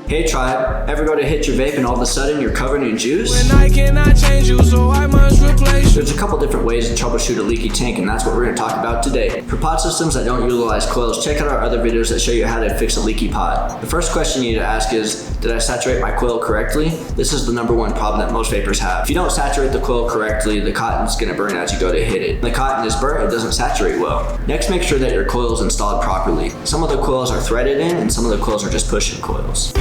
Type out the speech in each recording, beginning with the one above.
Hey tribe, ever go to hit your vape and all of a sudden you're covered in juice? When I cannot change you, so I must replace you. There's a couple different ways to troubleshoot a leaky tank, and that's what we're going to talk about today. For pod systems that don't utilize coils, check out our other videos that show you how to fix a leaky pod. The first question you need to ask is, did I saturate my coil correctly? This is the #1 problem that most vapers have. If you don't saturate the coil correctly, the cotton's going to burn as you go to hit it. When the cotton is burnt, it doesn't saturate well. Next, make sure that your coil is installed properly. Some of the coils are threaded in and some of the coils are just push-in coils.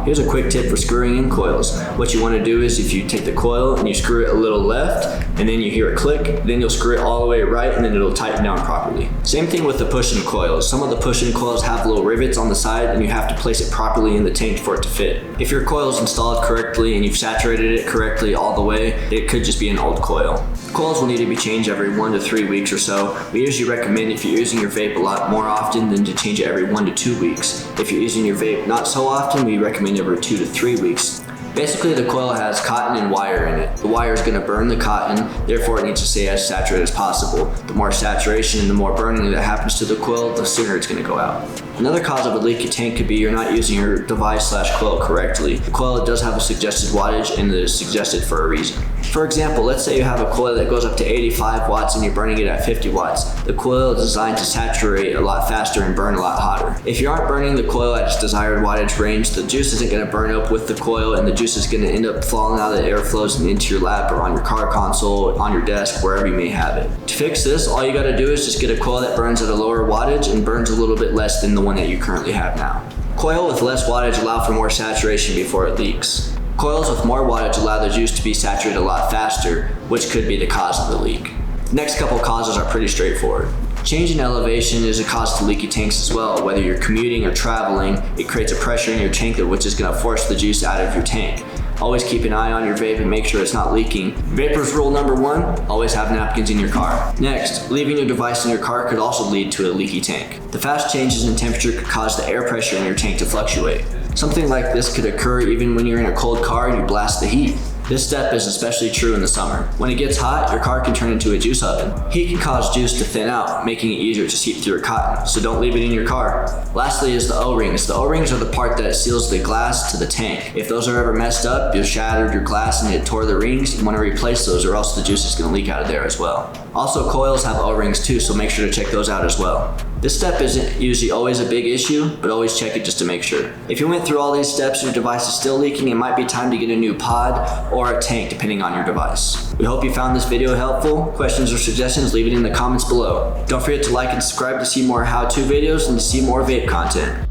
Here's a quick tip for screwing in coils. What you want to do is if you take the coil and you screw it a little left and then you hear it click, then you'll screw it all the way right and then it'll tighten down properly. Same thing with the push-in coils. Some of the push-in coils have little rivets on the side and you have to place it properly in the tank for it to fit. If your coil is installed correctly and you've saturated it correctly all the way, it could just be an old coil. Coils will need to be changed every 1 to 3 weeks or so. We usually recommend if you're using your vape a lot more often than to change it every 1 to 2 weeks. If you're using your vape not so often, we recommend every 2 to 3 weeks. Basically, the coil has cotton and wire in it. The wire is going to burn the cotton, therefore it needs to stay as saturated as possible. The more saturation and the more burning that happens to the coil, the sooner it's going to go out. Another cause of a leaky tank could be you're not using your device/coil correctly. The coil does have a suggested wattage and it is suggested for a reason. For example, let's say you have a coil that goes up to 85 watts and you're burning it at 50 watts. The coil is designed to saturate a lot faster and burn a lot hotter. If you aren't burning the coil at its desired wattage range, the juice isn't going to burn up with the coil and the juice is going to end up falling out of the airflows and into your lap or on your car console, on your desk, wherever you may have it. To fix this, all you got to do is just get a coil that burns at a lower wattage and burns a little bit less than the one that you currently have now. Coil with less wattage allow for more saturation before it leaks. Coils with more wattage allow the juice to be saturated a lot faster, which could be the cause of the leak. The next couple causes are pretty straightforward. Change in elevation is a cause to leaky tanks as well. Whether you're commuting or traveling, it creates a pressure in your tank which is going to force the juice out of your tank. Always keep an eye on your vape and make sure it's not leaking. Vapors rule #1, always have napkins in your car. Next, leaving your device in your car could also lead to a leaky tank. The fast changes in temperature could cause the air pressure in your tank to fluctuate. Something like this could occur even when you're in a cold car and you blast the heat. This step is especially true in the summer. When it gets hot, your car can turn into a juice oven. Heat can cause juice to thin out, making it easier to seep through your cotton, so don't leave it in your car. Lastly is the O-rings. The O-rings are the part that seals the glass to the tank. If those are ever messed up, you shattered your glass and it tore the rings, you want to replace those or else the juice is going to leak out of there as well. Also, coils have O-rings too, so make sure to check those out as well. This step isn't usually always a big issue, but always check it just to make sure. If you went through all these steps and your device is still leaking, it might be time to get a new pod or a tank depending on your device. We hope you found this video helpful. Questions or suggestions, leave it in the comments below. Don't forget to like and subscribe to see more how-to videos and to see more vape content.